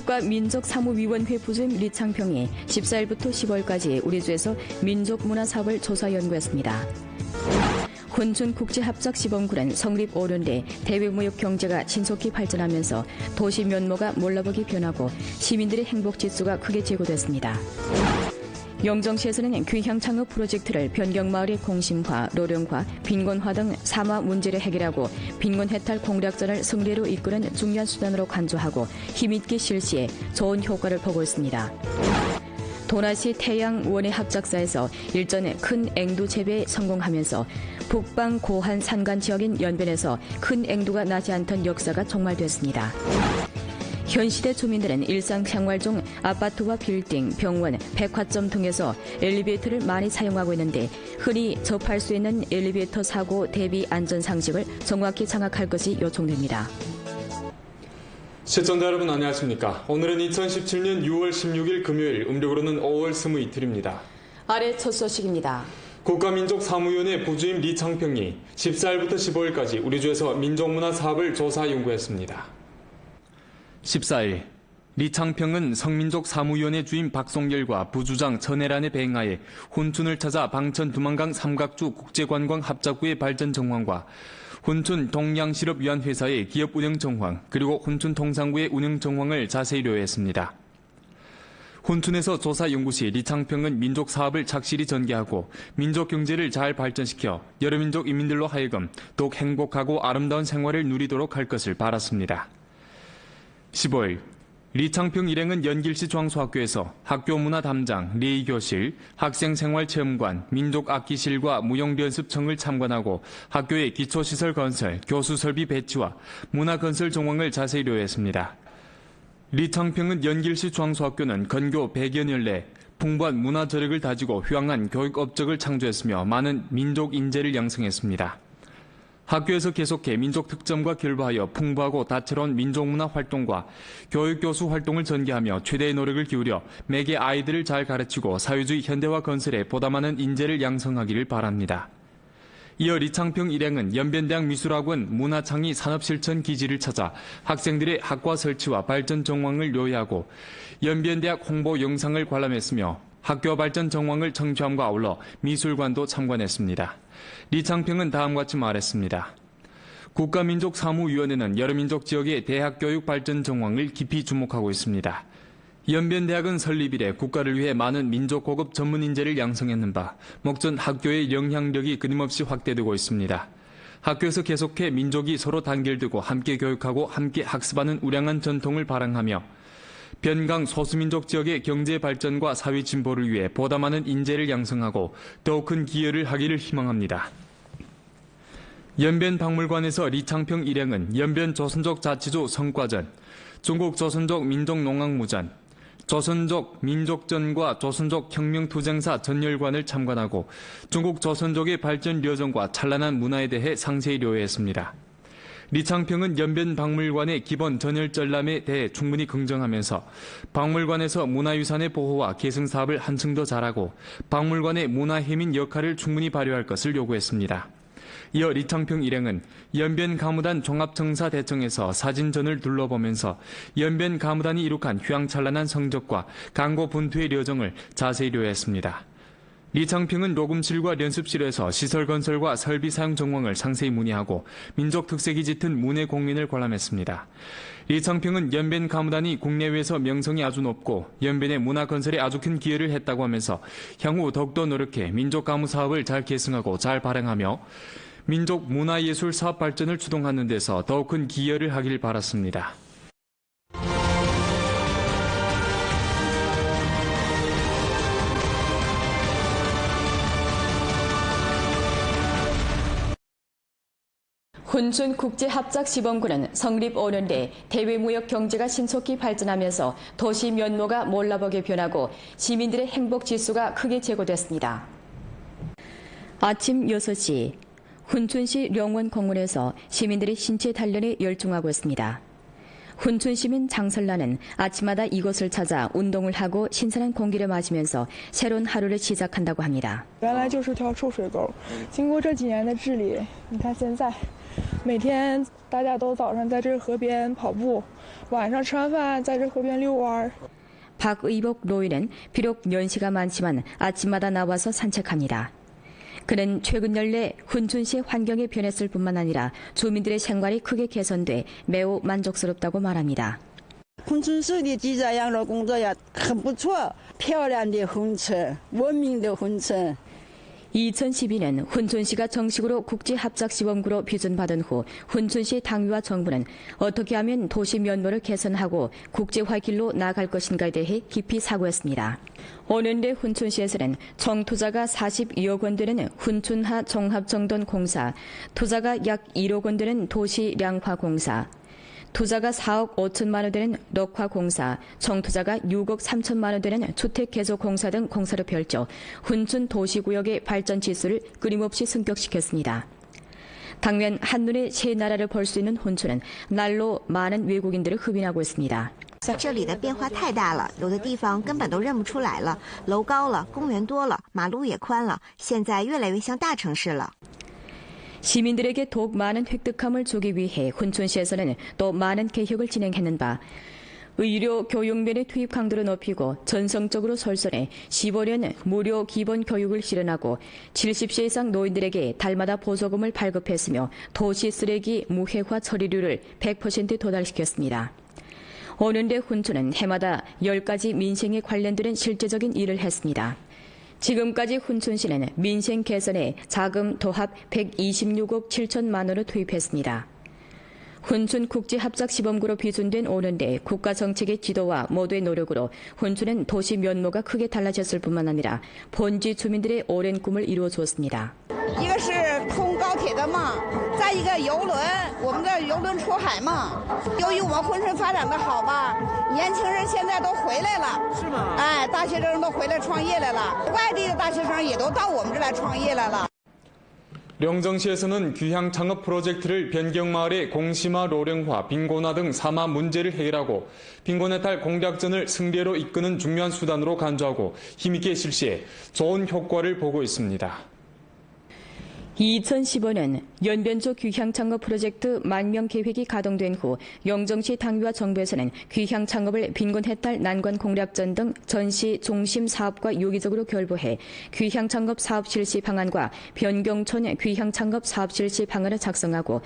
국가민족사무위원회 부주임 리창평이 14일부터 15일까지 우리주에서 민족문화사업을 조사연구했습니다. 훈춘국제합작시범군은 성립 5년 내 대외무역 경제가 신속히 발전하면서 도시 면모가 몰라보기 변하고 시민들의 행복 지수가 크게 제고됐습니다. 영정시에서는 귀향 창업 프로젝트를 변경마을의 공심화, 노령화, 빈곤화 등 사마 문제를 해결하고 빈곤 해탈 공략전을 승리로 이끄는 중요한 수단으로 간주하고 힘있게 실시해 좋은 효과를 보고 있습니다. 도나시 태양원예 합작사에서 일전에 큰 앵두 재배에 성공하면서 북방 고한 산간 지역인 연변에서 큰 앵두가 나지 않던 역사가 종말됐습니다. 현 시대 주민들은 일상생활 중 아파트와 빌딩, 병원, 백화점 등에서 엘리베이터를 많이 사용하고 있는데 흔히 접할 수 있는 엘리베이터 사고 대비 안전상식을 정확히 장악할 것이 요청됩니다. 시청자 여러분 안녕하십니까. 오늘은 2017년 6월 16일 금요일, 음력으로는 5월 22일입니다. 아래 첫 소식입니다. 국가민족사무위원회 부주임 리창평이 14일부터 15일까지 우리주에서 민족문화 사업을 조사 연구했습니다. 14일, 리창평은 성민족사무위원회 주임 박송열과 부주장 전혜란의 배행하에 훈춘을 찾아 방천 두만강 삼각주 국제관광 합작구의 발전 정황과 훈춘 동양실업위안회사의 기업 운영 정황, 그리고 훈춘 통상구의 운영 정황을 자세히 료했습니다. 훈춘에서 조사 연구 시 리창평은 민족 사업을 착실히 전개하고 민족 경제를 잘 발전시켜 여러 민족 인민들로 하여금 더욱 행복하고 아름다운 생활을 누리도록 할 것을 바랐습니다. 15일, 리창평 일행은 연길시 중앙소학교에서 학교문화담장, 레이교실, 학생생활체험관, 민족악기실과 무용연습청을 참관하고 학교의 기초시설 건설, 교수설비 배치와 문화건설 정황을 자세히 료했습니다. 리창평은 연길시 중앙소학교는 건교 100여 년 내 풍부한 문화저력을 다지고 휘황한 교육 업적을 창조했으며 많은 민족 인재를 양성했습니다. 학교에서 계속해 민족 특점과 결부하여 풍부하고 다채로운 민족문화 활동과 교육교수 활동을 전개하며 최대의 노력을 기울여 매개 아이들을 잘 가르치고 사회주의 현대화 건설에 보다 많은 인재를 양성하기를 바랍니다. 이어 리창평 일행은 연변대학 미술학원 문화창의 산업실천 기지를 찾아 학생들의 학과 설치와 발전 정황을 요약하고 연변대학 홍보 영상을 관람했으며 학교 발전 정황을 청취함과 아울러 미술관도 참관했습니다. 리창평은 다음과 같이 말했습니다. 국가민족사무위원회는 여러 민족 지역의 대학 교육 발전 정황을 깊이 주목하고 있습니다. 연변대학은 설립 이래 국가를 위해 많은 민족 고급 전문 인재를 양성했는 바 목전 학교의 영향력이 끊임없이 확대되고 있습니다. 학교에서 계속해 민족이 서로 단결되고 함께 교육하고 함께 학습하는 우량한 전통을 발행하며 변강 소수민족 지역의 경제 발전과 사회 진보를 위해 보다 많은 인재를 양성하고 더욱 큰 기여를 하기를 희망합니다. 연변박물관에서 리창평 일행은 연변 조선족 자치주 성과전, 중국 조선족 민족농악무전, 조선족 민족전과 조선족 혁명투쟁사 전열관을 참관하고 중국 조선족의 발전 여정과 찬란한 문화에 대해 상세히 료했습니다. 리창평은 연변박물관의 기본 전열전람에 대해 충분히 긍정하면서 박물관에서 문화유산의 보호와 계승 사업을 한층 더 잘하고 박물관의 문화해민 역할을 충분히 발휘할 것을 요구했습니다. 이어 리창평 일행은 연변가무단 종합청사대청에서 사진전을 둘러보면서 연변가무단이 이룩한 휘황찬란한 성적과 강고분투의 여정을 자세히 료했습니다. 리창평은 녹음실과 연습실에서 시설 건설과 설비 사용 정황을 상세히 문의하고 민족 특색이 짙은 문해 공연을 관람했습니다. 리창평은 연변 가무단이 국내외에서 명성이 아주 높고 연변의 문화 건설에 아주 큰 기여를 했다고 하면서 향후 더욱더 노력해 민족 가무 사업을 잘 계승하고 잘 발행하며 민족 문화예술 사업 발전을 추동하는 데서 더욱 큰 기여를 하길 바랐습니다. 훈춘국제합작시범군은 성립 5년 내 대외무역 경제가 신속히 발전하면서 도시 면모가 몰라보게 변하고 시민들의 행복지수가 크게 제고됐습니다. 아침 6시 훈춘시 령원공원에서 시민들이 신체 단련에 열중하고 있습니다. 훈춘시민 장설란은 아침마다 이곳을 찾아 운동을 하고 신선한 공기를 마시면서 새로운 하루를 시작한다고 합니다. 原来就是条臭水沟，经过这几年的治理，你看现在每天大家都早上在这河边跑步，晚上吃完饭在这河边遛弯。 박의복 노인은 비록 연시가 많지만 아침마다 나와서 산책합니다. 그는 최근 연내 훈춘시의 환경이 변했을 뿐만 아니라 주민들의 생활이 크게 개선돼 매우 만족스럽다고 말합니다. 珲春市的记者养老工作也很不错，漂亮的珲春，文明的珲春。 2012년 훈춘시가 정식으로 국제합작시범구로 비준받은 후 훈춘시 당위와 정부는 어떻게 하면 도시 면모를 개선하고 국제화 길로 나아갈 것인가에 대해 깊이 사고했습니다. 오는데 훈춘시에서는 총 투자가 42억 원 되는 훈춘하 종합정돈공사, 투자가 약 1억 원 되는 도시량화공사, 투자가 4억 5천만 원 되는 녹화공사, 총 투자가 6억 3천만 원 되는 주택개조공사 등 공사를 펼쳐 훈춘 도시구역의 발전 지수를 끊임없이 승격시켰습니다. 당면 한눈에 새 나라를 볼 수 있는 훈춘은 날로 많은 외국인들을 흡인하고 있습니다. 这里的变化太大了，有的地方根本都认不出来了，楼高了，公园多了，马路也宽了，现在越来越像大城市了。 시민들에게 더욱 많은 획득함을 주기 위해 훈춘시에서는 또 많은 개혁을 진행했는 바 의료 교육면의 투입 강도를 높이고 전성적으로 설선해 15년 무료 기본 교육을 실현하고 70세 이상 노인들에게 달마다 보조금을 발급했으며 도시 쓰레기 무해화 처리율을 100% 도달시켰습니다. 오는데 훈춘은 해마다 10가지 민생에 관련된 실제적인 일을 했습니다. 지금까지 훈춘시는 민생 개선에 자금 도합 126억 7천만 원을 투입했습니다. 훈춘 국제합작시범구로 비준된 오는데 국가 정책의 지도와 모두의 노력으로 훈춘은 도시 면모가 크게 달라졌을 뿐만 아니라 본지 주민들의 오랜 꿈을 이루어주었습니다. 一个是通高铁的梦，再一个邮轮，我们的邮轮出海梦。由于我们珲春发展的好吧，年轻人现在都回来了，是吗？哎，大学生都回来创业来了，外地的大学生也都到我们这来创业来了。 령정시에서는 귀향 창업 프로젝트를 변경마을의 공심화, 로령화, 빈곤화 등 사마 문제를 해결하고 빈곤해탈 공략전을 승리로 이끄는 중요한 수단으로 간주하고 힘있게 실시해 좋은 효과를 보고 있습니다. 2015년 연변조 귀향창업 프로젝트 만명 계획이 가동된 후 영정시 당위와 정부에서는 귀향창업을 빈곤해탈 난관 공략전 등 전시 중심 사업과 유기적으로 결부해 귀향창업 사업 실시 방안과 변경촌 귀향창업 사업 실시 방안을 작성하고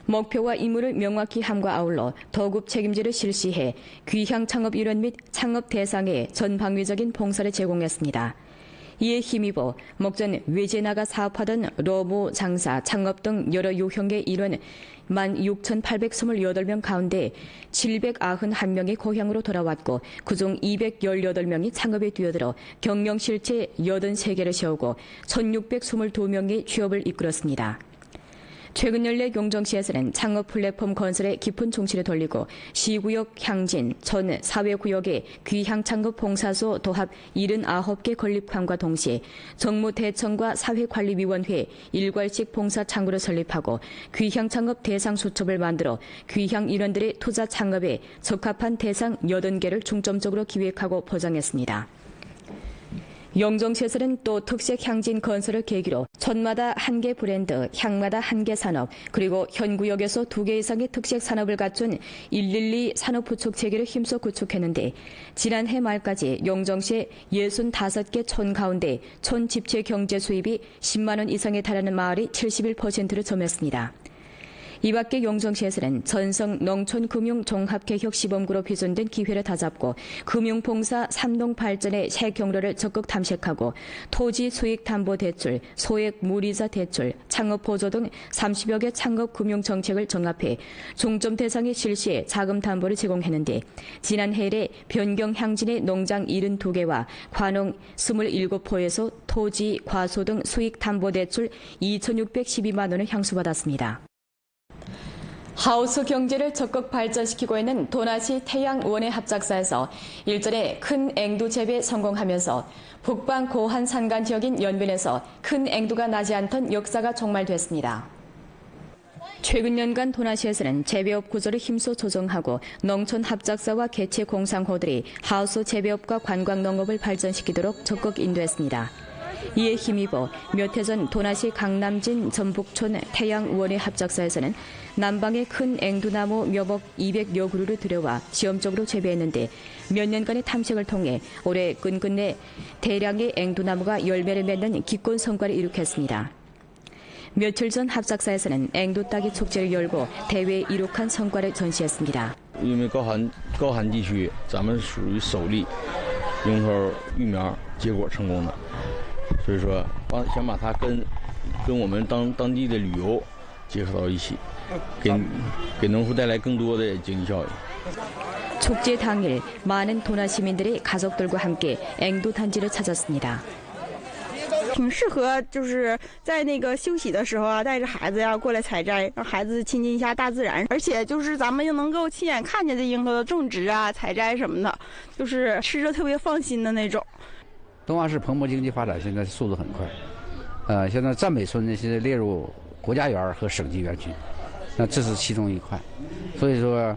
목표와 임무를 명확히 함과 아울러 도급 책임제를 실시해 귀향창업 일원 및 창업 대상에 전방위적인 봉사를 제공했습니다. 이에 힘입어 목전 외제 나가 사업하던 로무, 장사, 창업 등 여러 유형의 일원 16,828명 가운데 791명이 고향으로 돌아왔고 그중 218명이 창업에 뛰어들어 경영 실체 83개를 세우고 1,622명이 취업을 이끌었습니다. 최근 연내 용정시에서는 창업 플랫폼 건설에 깊은 중시를 돌리고 시구역 향진, 전 사회구역에 귀향창업 봉사소 도합 79개 건립함과 동시에 정무대청과 사회관리위원회 일괄식 봉사창구를 설립하고 귀향창업 대상 수첩을 만들어 귀향 인원들의 투자 창업에 적합한 대상 80개를 중점적으로 기획하고 포장했습니다. 영정시에서는 또 특색 향진 건설을 계기로 촌마다 한 개 브랜드, 향마다 한 개 산업, 그리고 현 구역에서 2개 이상의 특색 산업을 갖춘 112 산업 구축 체계를 힘써 구축했는데 지난해 말까지 영정시의 65개 촌 가운데 촌 집체 경제 수입이 10만 원 이상에 달하는 마을이 71%를 점했습니다. 이 밖에 용정시에서는 전성 농촌금융종합개혁시범구로 비준된 기회를 다잡고 금융봉사 3동 발전의 새 경로를 적극 탐색하고 토지 수익담보대출, 소액 무이자 대출, 창업보조 등 30여 개 창업금융정책을 정합해 중점 대상의 실시에 자금담보를 제공했는데 지난해에 변경향진의 농장 72개와 관홍 27포에서 토지, 과소 등 수익담보대출 2,612만 원을 향수받았습니다. 하우스 경제를 적극 발전시키고 있는 도나시 태양원해 합작사에서 일전에 큰 앵두 재배에 성공하면서 북방 고한 산간 지역인 연변에서 큰 앵두가 나지 않던 역사가 종말됐습니다. 최근 년간 도나시에서는 재배업 구조를 힘써 조정하고 농촌 합작사와 개체 공상호들이 하우스 재배업과 관광 농업을 발전시키도록 적극 인도했습니다. 이에 힘입어 몇 해 전 도나시 강남진 전북촌 태양원예 합작사에서는 남방의 큰 앵두나무 묘목 200여 그루를 들여와 시험적으로 재배했는데 몇 년간의 탐색을 통해 올해 끝끝내 대량의 앵두나무가 열매를 맺는 기꺼운 성과를 이룩했습니다. 며칠 전 합작사에서는 앵두 따기 축제를 열고 대회에 이룩한 성과를 전시했습니다. 因为高寒地区，咱们属于首例樱桃育苗结果成功的，所以说想把它跟我们当地的旅游结合到一起，给农户带来更多的经济效益。 축제 당일 많은 도나 시민들이 가족들과 함께 앵두 단지를 찾았습니다. 挺适合，就是在那个休息的时候啊，带着孩子呀过来采摘，让孩子亲近一下大自然。而且就是咱们又能够亲眼看见这樱桃的种植啊、采摘什么的，就是吃着特别放心的那种。东华市蓬勃经济发展现在速度很快，现在占北村呢现在列入国家园和省级园区，那这是其中一块。所以说，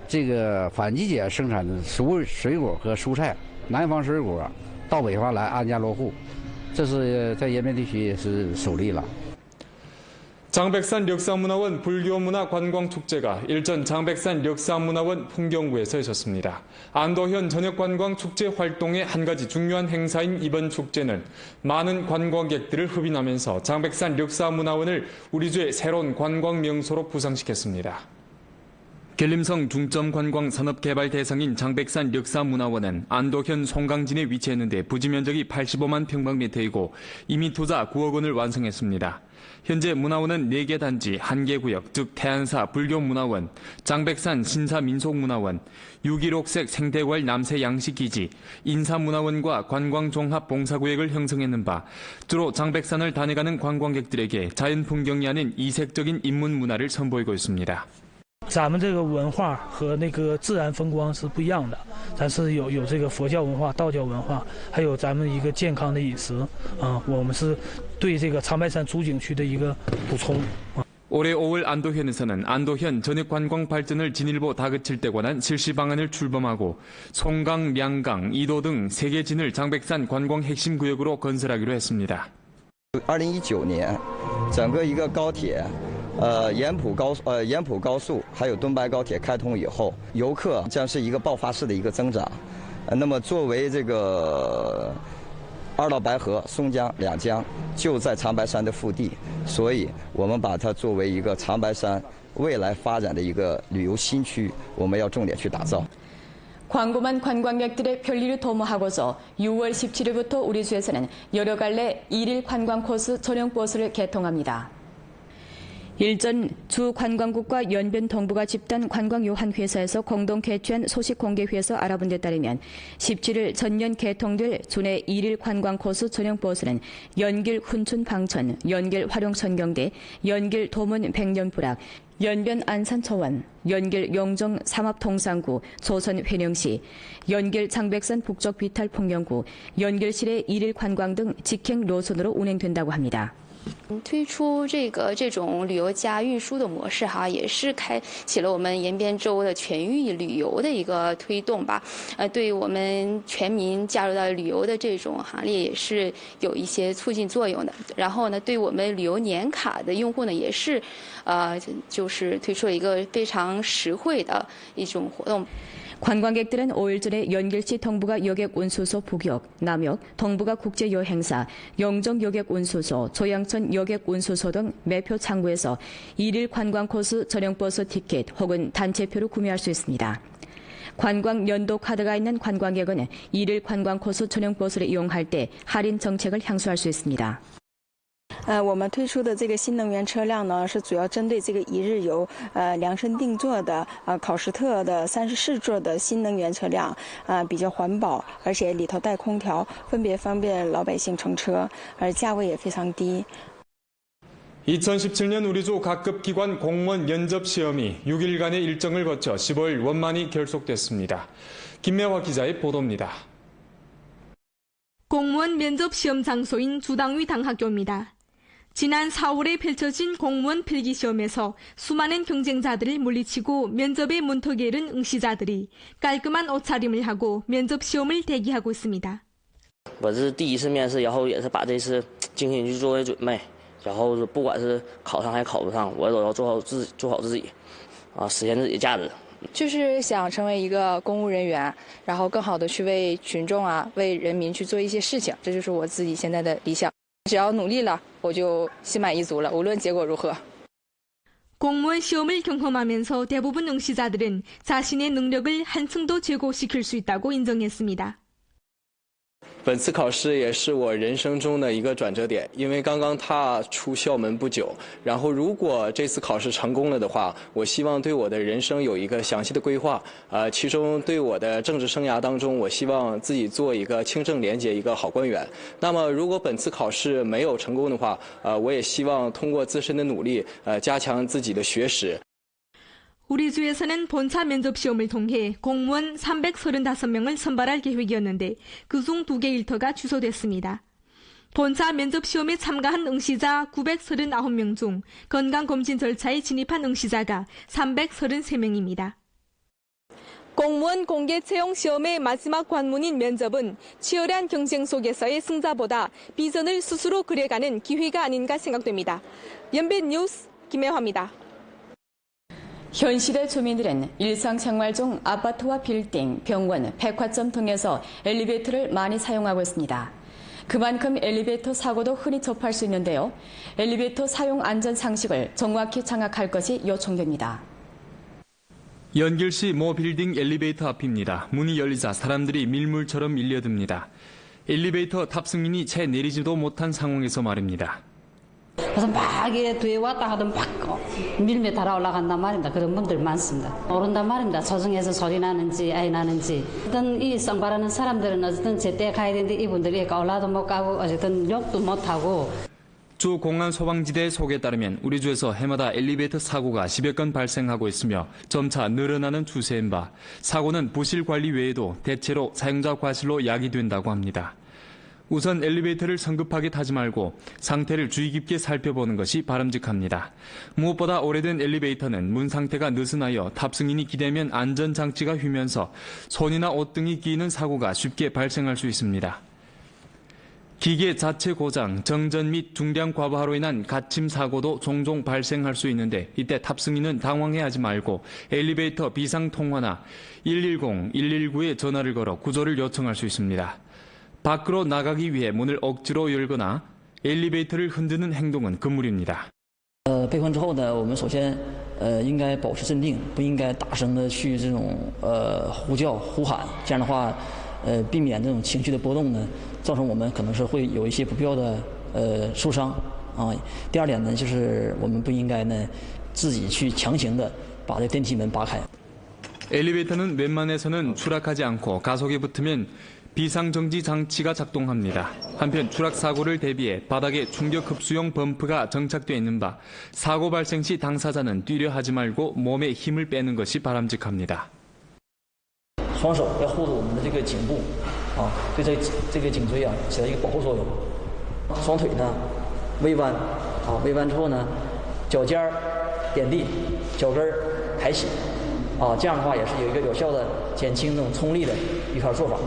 这个反季节生产的水果和蔬菜，南方水果到北方来安家落户。 这是在延边地区也是首例了。 장백산 력사문화원 불교문화관광축제가 일전 장백산 력사문화원 풍경구에서 열렸습니다. 안도현 전역관광축제 활동의 한 가지 중요한 행사인 이번 축제는 많은 관광객들을 흡인하면서 장백산 력사문화원을 우리주의 새로운 관광명소로 부상시켰습니다. 계림성 중점관광 산업개발 대상인 장백산 력사문화원은 안도현 송강진에 위치했는데 부지 면적이 85만 평방미터이고 이미 투자 9억 원을 완성했습니다. 현재 문화원은 4개 단지, 1개 구역, 즉 태안사 불교문화원, 장백산 신사민속문화원, 6.16색 생태과일 남새 양식기지, 인사문화원과 관광종합봉사구역을 형성했는 바 주로 장백산을 다녀가는 관광객들에게 자연풍경이 아닌 이색적인 인문문화를 선보이고 있습니다. 咱们这个文化和那个自然风光是不一样的，咱是有这个佛教文化、道教文化，还有咱们一个健康的饮食啊，我们是对这个长白山主景区的一个补充。 올해 5월 안도현에서는 안도현 전역관광 발전을 진일보 다그칠 때 관한 실시 방안을 출범하고 송강, 량강, 이도 등 3개 진을 장백산 관광 핵심 구역으로 건설하기로 했습니다. 2019年，整个一个高铁。 延浦高速还有敦白高铁开通以后，游客将是一个爆发式的一个增长。那么作为这个二道白河、松江两江就在长白山的腹地，所以我们把它作为一个长白山未来发展的一个旅游新区，我们要重点去打造。 광고만 관광객들의 편리를 도모하고서 6월 17일부터 우리주에서는 여러 갈래 1일 관광 코스 전용 버스를 개통합니다. 일전 주 관광국과 연변 동부가 집단 관광요한회사에서 공동 개최한 소식 공개회에서 알아본 데 따르면 17일 전년 개통될 주내 1일 관광 코스 전용 버스는 연길 훈춘 방천, 연길 활용선경대, 연길 도문 백년부락, 연변 안산초원, 연길 용정 삼합동상구, 조선 회령시, 연길 장백산 북쪽 비탈 풍경구, 연길시내 1일 관광 등 직행 노선으로 운행된다고 합니다. 推出这种旅游加运输的模式哈，也是开启了我们延边州的全域旅游的一个推动吧。对我们全民加入到旅游的这种行列也是有一些促进作用的。然后呢，对我们旅游年卡的用户呢，也是就是推出了一个非常实惠的一种活动。 관광객들은 5일 전에 연길시 동부가 여객운수소 북역, 남역, 동부가 국제여행사, 영정 여객운수소, 조양천 여객운수소 등 매표 창구에서 1일 관광 코스 전용버스 티켓 혹은 단체표를 구매할 수 있습니다. 관광 연도 카드가 있는 관광객은 1일 관광 코스 전용버스를 이용할 때 할인 정책을 향수할 수 있습니다. 我们推出的这个新能源车辆呢，是主要针对这个一日游，量身定做的，考试特的34座的新能源车辆，比较环保，而且里头带空调，分别方便老百姓乘车，而价位也非常低。 2017년 우리주 각급 기관 공무원 면접 시험이 6일간의 일정을 거쳐 15일 원만히 결속됐습니다. 김매화 기자의 보도입니다. 공무원 면접 시험 장소인 주당위 당학교입니다. 지난 4월에 펼쳐진 공무원 필기시험에서 수많은 경쟁자들을 물리치고 면접의 문턱에 이른 응시자들이 깔끔한 옷차림을 하고 면접 시험을 대기하고 있습니다. 我这是第一次面试，然后也是把这次精心去做准备，然后不管是考上还考不上，我都要做好自己，实现自己的价值。就是想成为一个公务人员，然后更好的去为群众为人民去做一些事情，这就是我自己现在的理想。只要努力了，我就心满意足了，无论结果如何。 공무원 시험을 경험하면서 대부분 응시자들은 자신의 능력을 한층 더 제고시킬 수 있다고 인정했습니다. 本次考试也是我人生中的一个转折点，因为刚刚踏出校门不久。然后，如果这次考试成功了的话，我希望对我的人生有一个详细的规划。其中对我的政治生涯当中，我希望自己做一个清正廉洁一个好官员。那么，如果本次考试没有成功的话，我也希望通过自身的努力，加强自己的学识。 우리 주에서는 본차 면접 시험을 통해 공무원 335명을 선발할 계획이었는데 그중 2개 일터가 취소됐습니다. 본차 면접 시험에 참가한 응시자 939명 중 건강검진 절차에 진입한 응시자가 333명입니다. 공무원 공개 채용 시험의 마지막 관문인 면접은 치열한 경쟁 속에서의 승자보다 비전을 스스로 그려가는 기회가 아닌가 생각됩니다. 연변 뉴스 김혜화입니다. 현 시대 주민들은 일상생활 중 아파트와 빌딩, 병원, 백화점 등에서 엘리베이터를 많이 사용하고 있습니다. 그만큼 엘리베이터 사고도 흔히 접할 수 있는데요. 엘리베이터 사용 안전 상식을 정확히 장악할 것이 요청됩니다. 연길시 모 빌딩 엘리베이터 앞입니다. 문이 열리자 사람들이 밀물처럼 밀려듭니다. 엘리베이터 탑승인이 채 내리지도 못한 상황에서 말입니다. 그래서 막 뒤에 왔다 하던 막 밀며 달아 올라간단 말입니다. 그런 분들 많습니다. 모른단 말입니다. 조정에서 소리 나는지 아이 나는지. 어떤 이 쌍바라는 사람들은 어쨌든 제때 가야 되는데 이분들이 올라도 못 가고 어쨌든 욕도 못 하고. 주 공안 소방지대 속에 따르면 우리 주에서 해마다 엘리베이터 사고가 10여 건 발생하고 있으며 점차 늘어나는 추세인 바 사고는 부실 관리 외에도 대체로 사용자 과실로 야기된다고 합니다. 우선 엘리베이터를 성급하게 타지 말고 상태를 주의 깊게 살펴보는 것이 바람직합니다. 무엇보다 오래된 엘리베이터는 문 상태가 느슨하여 탑승인이 기대면 안전장치가 휘면서 손이나 옷 등이 끼이는 사고가 쉽게 발생할 수 있습니다. 기계 자체 고장, 정전 및 중량 과부하로 인한 갇힘 사고도 종종 발생할 수 있는데 이때 탑승인은 당황해하지 말고 엘리베이터 비상 통화나 110, 119에 전화를 걸어 구조를 요청할 수 있습니다. 밖으로 나가기 위해 문을 억지로 열거나 엘리베이터를 흔드는 행동은 금물입니다. 被困之后呢，我们首先应该保持镇定，不应该大声的去这种呼叫呼喊，这样的话避免这种情绪的波动呢，造成我们可能是会有一些不必要的受伤啊。第二点呢，就是我们不应该呢自己去强行的把这电梯门扒开。 엘리베이터는 웬만해서는 추락하지 않고 가속에 붙으면 비상정지 장치가 작동합니다. 한편 추락 사고를 대비해 바닥에 충격 흡수용 범프가 정착되어 있는 바 사고 발생 시 당사자는 뛰려 하지 말고 몸에 힘을 빼는 것이 바람직합니다. 双手要护住我们的这个颈部啊，对这个颈椎啊起到一个保护作用。双腿呢微弯啊，微弯之后呢，脚尖点地，脚跟抬起啊，这样的话也是有一个有效的减轻这种冲力的一套做法。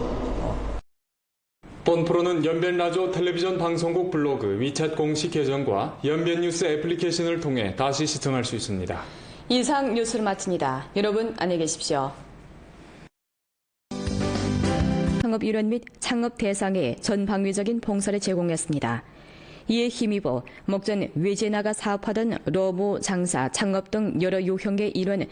본 프로는 연변 라디오 텔레비전 방송국 블로그 위챗 공식 계정과 연변 뉴스 애플리케이션을 통해 다시 시청할 수 있습니다. 이상 뉴스를 마칩니다. 여러분 안녕히 계십시오. 창업 이론 및 창업 대상에 전방위적인 봉사를 제공했습니다. 이에 힘입어 목전 외제 나가 사업하던 러브, 장사, 창업 등 여러 유형의 일원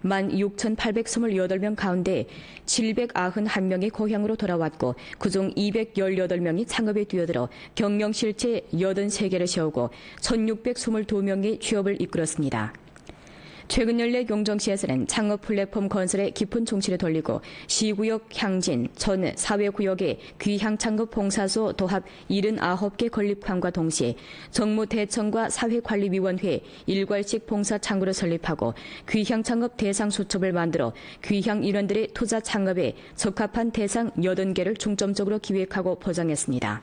16,828명 가운데 791명이 고향으로 돌아왔고 그중 218명이 창업에 뛰어들어 경영 실체 83개를 세우고 1,622명이 취업을 이끌었습니다. 최근 연례 용정시에서는 창업 플랫폼 건설에 깊은 총치를 돌리고 시구역 향진, 전 사회구역에 귀향 창업 봉사소 도합 79개 건립함과 동시에 정무대청과 사회관리위원회 일괄식 봉사 창구를 설립하고 귀향 창업 대상 수첩을 만들어 귀향 일원들의 투자 창업에 적합한 대상 80개를 중점적으로 기획하고 포장했습니다.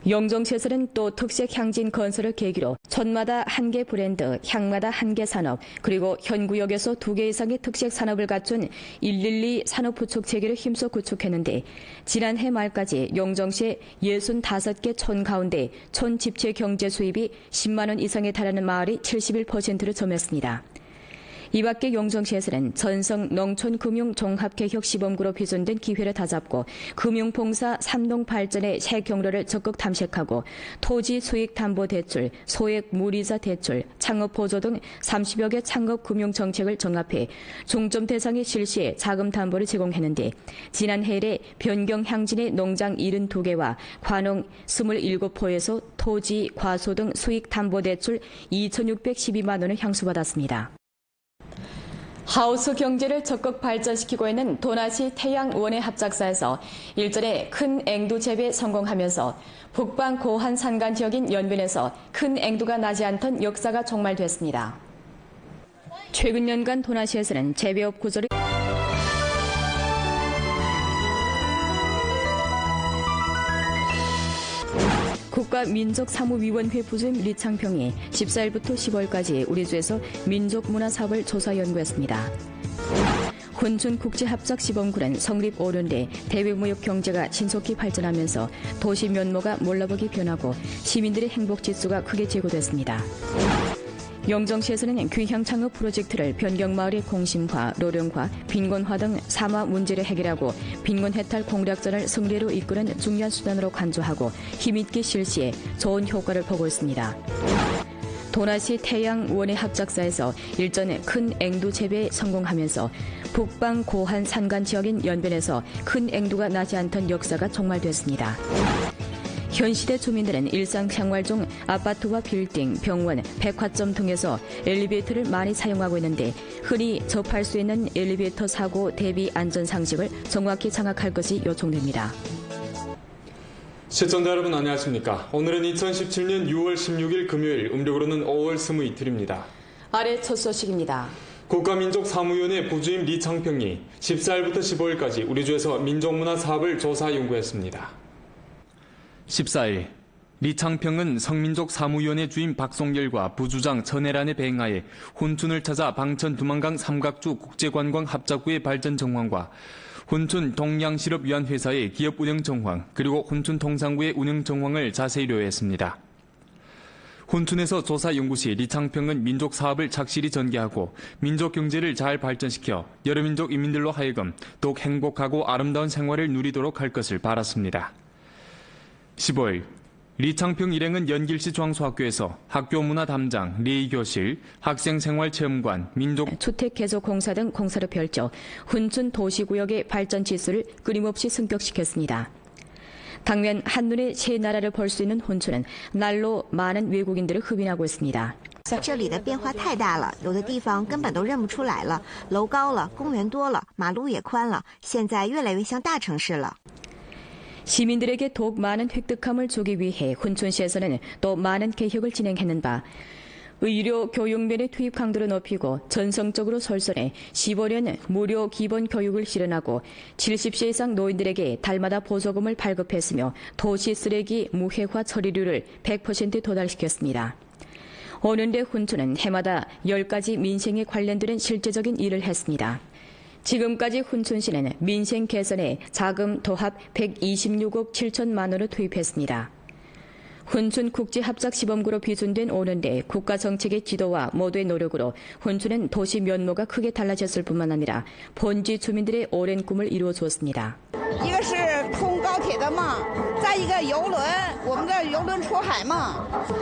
영정시에서는 또 특색 향진 건설을 계기로 촌마다 한 개 브랜드, 향마다 한 개 산업, 그리고 현 구역에서 2개 이상의 특색 산업을 갖춘 112 산업 구축 체계를 힘써 구축했는데 지난해 말까지 영정시의 65개 촌 가운데 촌 집체 경제 수입이 10만 원 이상에 달하는 마을이 71%를 점했습니다. 이 밖에 영정시에서는 전성 농촌금융종합개혁시범구로 비준된 기회를 다잡고 금융봉사 3동 발전의 새 경로를 적극 탐색하고 토지 수익 담보 대출, 소액 무이자 대출, 창업 보조 등 30여 개 창업 금융 정책을 정합해 중점 대상의 실시에 자금 담보를 제공했는데 지난해에 변경 향진의 농장 72개와 관농 27호에서 토지, 과소 등 수익 담보 대출 2,612만 원을 향수받았습니다. 하우스 경제를 적극 발전시키고 있는 도나시 태양원예 합작사에서 일전에 큰 앵두 재배에 성공하면서 북방 고한 산간 지역인 연변에서 큰 앵두가 나지 않던 역사가 종말됐습니다. 최근 년간 도나시에서는 재배업 구조를 국가민족사무위원회 부주임 리창평이 14일부터 15일까지 우리주에서 민족문화사업을 조사 연구했습니다. 훈춘국제합작시범구는 성립 5년대 대외무역 경제가 신속히 발전하면서 도시 면모가 몰라보기 변하고 시민들의 행복지수가 크게 제고됐습니다. 영정시에서는 귀향창업 프로젝트를 변경마을의 공심화, 노령화, 빈곤화 등 사마 문제를 해결하고 빈곤 해탈 공략전을 승리로 이끄는 중요한 수단으로 간주하고 힘있게 실시해 좋은 효과를 보고 있습니다. 도나시 태양원예 합작사에서 일전에 큰 앵두 재배에 성공하면서 북방 고한 산간 지역인 연변에서 큰 앵두가 나지 않던 역사가 종말됐습니다. 현 시대 주민들은 일상생활 중 아파트와 빌딩, 병원, 백화점 등에서 엘리베이터를 많이 사용하고 있는데 흔히 접할 수 있는 엘리베이터 사고 대비 안전상식을 정확히 장악할 것이 요청됩니다. 시청자 여러분 안녕하십니까. 오늘은 2017년 6월 16일 금요일, 음력으로는 5월 20일입니다. 아래 첫 소식입니다. 국가민족사무위원회 부주임 리창평이 14일부터 15일까지 우리주에서 민족문화 사업을 조사 연구했습니다. 14일 리창평은 성민족사무위원회 주임 박송열과 부주장 전혜란의 배행하에 훈춘을 찾아 방천 두만강 삼각주 국제관광 합작구의 발전 정황과 훈춘 동양실업위안회사의 기업 운영 정황 그리고 훈춘 통상구의 운영 정황을 자세히 료했습니다. 훈춘에서 조사 연구 시 리창평은 민족 사업을 착실히 전개하고 민족 경제를 잘 발전시켜 여러 민족 인민들로 하여금 더욱 행복하고 아름다운 생활을 누리도록 할 것을 바랐습니다. 15일 리창평 일행은 연길시 중앙소학교에서 학교문화 담장, 리교실, 학생생활체험관, 주택개조공사 등 공사를 펼쳐 훈춘 도시구역의 발전 지수를 끊임없이 승격시켰습니다. 당면 한눈에 새 나라를 볼 수 있는 훈춘은 날로 많은 외국인들을 흡인하고 있습니다.这里的变化太大了，有的地方根本都认不出来了，楼高了，公园多了，马路也宽了，现在越来越像大城市了。 시민들에게 더욱 많은 획득감을 주기 위해 훈춘시에서는 또 많은 개혁을 진행했는 바 의료 교육면의 투입 강도를 높이고 전성적으로 설선해 15년 무료 기본 교육을 실현하고 70세 이상 노인들에게 달마다 보조금을 발급했으며 도시 쓰레기 무해화 처리율을 100% 도달시켰습니다. 오는데 훈춘은 해마다 10가지 민생에 관련된 실제적인 일을 했습니다. 지금까지 훈춘시는 민생 개선에 자금 도합 126억 7천만 원을 투입했습니다. 훈춘 국제합작시범구로 비준된 오는데 국가정책의 지도와 모두의 노력으로 훈춘은 도시 면모가 크게 달라졌을 뿐만 아니라 본지 주민들의 오랜 꿈을 이루어주었습니다. 一个是通高铁的梦，再一个邮轮，我们的邮轮出海梦。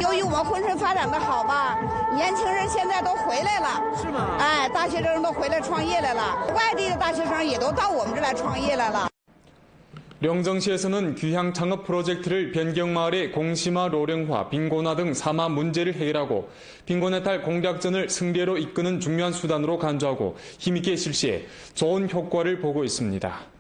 由于我们珲春发展的好吧，年轻人现在都回来了，是吗？哎，大学生都回来创业来了，外地的大学生也都到我们这来创业来了。 영정시에서는 귀향 창업 프로젝트를 변경마을의 공심화, 노령화, 빈곤화 등 사마 문제를 해결하고 빈곤해탈 공략전을 승리로 이끄는 중요한 수단으로 간주하고 힘있게 실시해 좋은 효과를 보고 있습니다.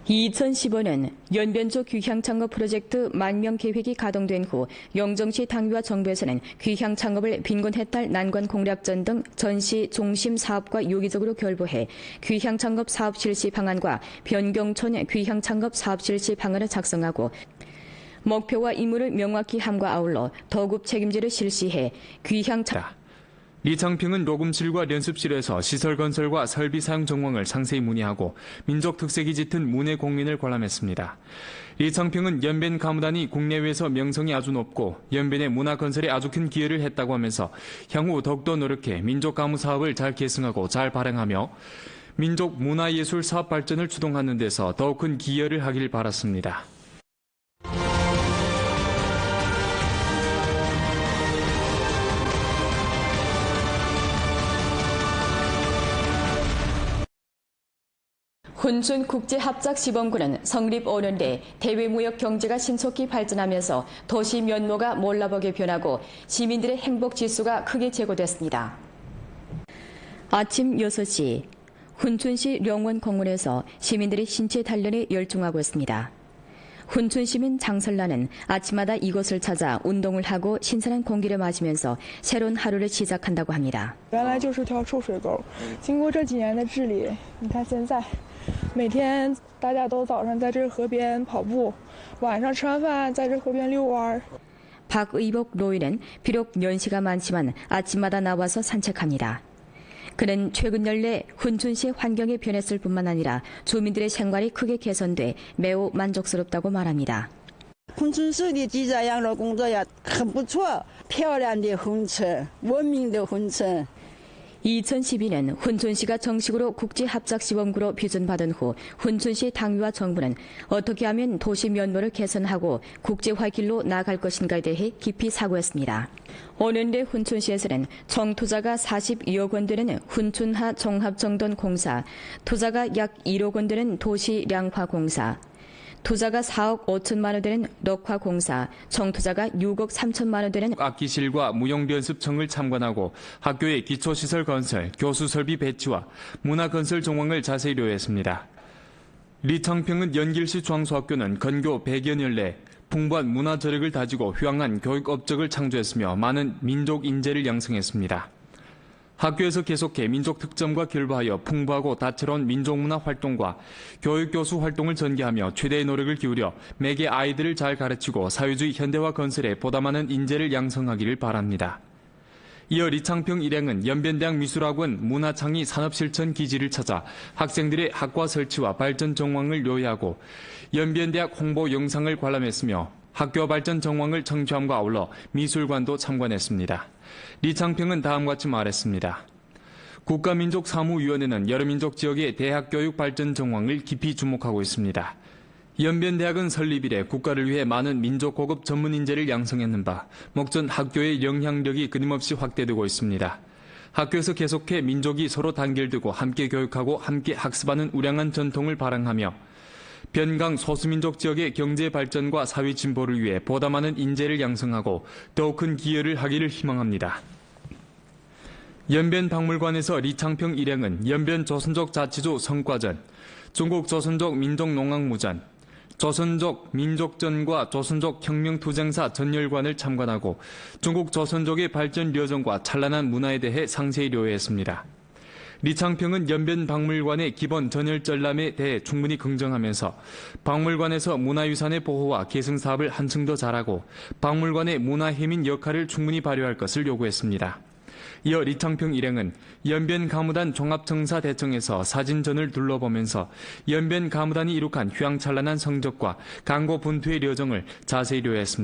2015년 연변조 귀향창업 프로젝트 만명 계획이 가동된 후 영정시 당위와 정부에서는 귀향창업을 빈곤해탈 난관 공략전 등 전시 중심 사업과 유기적으로 결부해 귀향창업 사업 실시 방안과 변경촌 귀향창업 사업 실시 방안을 작성하고 목표와 임무를 명확히 함과 아울러 더급 책임제를 실시해 귀향 리창평은 녹음실과 연습실에서 시설 건설과 설비 사용 정황을 상세히 문의하고 민족 특색이 짙은 문해 공연을 관람했습니다. 리창평은 연변 가무단이 국내외에서 명성이 아주 높고 연변의 문화 건설에 아주 큰 기여를 했다고 하면서 향후 더욱더 노력해 민족 가무 사업을 잘 계승하고 잘 발행하며 민족 문화예술 사업 발전을 추동하는 데서 더욱 큰 기여를 하길 바랐습니다. 훈춘국제합작시범구는 성립 5년 내 대외무역 경제가 신속히 발전하면서 도시 면모가 몰라보게 변하고 시민들의 행복지수가 크게 제고됐습니다. 아침 6시 훈춘시 령원공원에서 시민들이 신체 단련에 열중하고 있습니다. 훈춘시민 장설란은 아침마다 이곳을 찾아 운동을 하고 신선한 공기를 마시면서 새로운 하루를 시작한다고 합니다. 原来就是条臭水沟，经过这几年的治理，你看现在每天大家都早上在这河边跑步，晚上吃完饭在这河边遛弯。 박의복 노인은 비록 연시가 많지만 아침마다 나와서 산책합니다. 그는 최근 연내 훈춘시의 환경이 변했을 뿐만 아니라 주민들의 생활이 크게 개선돼 매우 만족스럽다고 말합니다. 珲春市的记载养老工作也很不错，漂亮的珲春，文明的珲春。 2012년 훈춘시가 정식으로 국제합작시범구로 비준받은 후 훈춘시 당위와 정부는 어떻게 하면 도시 면모를 개선하고 국제화 길로 나아갈 것인가에 대해 깊이 사고했습니다. 5년 내 훈춘시에서는 총 투자가 42억 원 되는 훈춘하 종합정돈공사, 투자가 약 1억 원 되는 도시량화공사, 투자가 4억 5천만 원 되는 녹화공사, 총 투자가 6억 3천만 원 되는 악기실과 무용연습청을 참관하고 학교의 기초시설 건설, 교수 설비 배치와 문화건설 정황을 자세히 료했습니다. 리창평은 연길시 중앙소학교는 건교 100여 년 내 풍부한 문화 저력을 다지고 휘황한 교육 업적을 창조했으며 많은 민족 인재를 양성했습니다. 학교에서 계속해 민족 특점과 결부하여 풍부하고 다채로운 민족문화 활동과 교육교수 활동을 전개하며 최대의 노력을 기울여 매개 아이들을 잘 가르치고 사회주의 현대화 건설에 보다 많은 인재를 양성하기를 바랍니다. 이어 리창평 일행은 연변대학 미술학원 문화창의 산업실천 기지를 찾아 학생들의 학과 설치와 발전 정황을 요약하고 연변대학 홍보 영상을 관람했으며 학교 발전 정황을 청취함과 아울러 미술관도 참관했습니다. 리창평은 다음과 같이 말했습니다. 국가민족사무위원회는 여러 민족 지역의 대학 교육 발전 정황을 깊이 주목하고 있습니다. 연변대학은 설립 이래 국가를 위해 많은 민족 고급 전문 인재를 양성했는 바 목전 학교의 영향력이 끊임없이 확대되고 있습니다. 학교에서 계속해 민족이 서로 단결되고 함께 교육하고 함께 학습하는 우량한 전통을 발행하며 변강 소수민족 지역의 경제 발전과 사회 진보를 위해 보다 많은 인재를 양성하고 더욱 큰 기여를 하기를 희망합니다. 연변박물관에서 리창평 일행은 연변 조선족 자치주 성과전, 중국 조선족 민족농악무전, 조선족 민족전과 조선족 혁명투쟁사 전열관을 참관하고 중국 조선족의 발전 여정과 찬란한 문화에 대해 상세히 료했습니다. 리창평은 연변박물관의 기본 전열 전람에 대해 충분히 긍정하면서 박물관에서 문화유산의 보호와 계승 사업을 한층 더 잘하고 박물관의 문화해민 역할을 충분히 발휘할 것을 요구했습니다. 이어 리창평 일행은 연변가무단 종합청사대청에서 사진전을 둘러보면서 연변가무단이 이룩한 휘황찬란한 성적과 강고 분투의 여정을 자세히 료했습니다.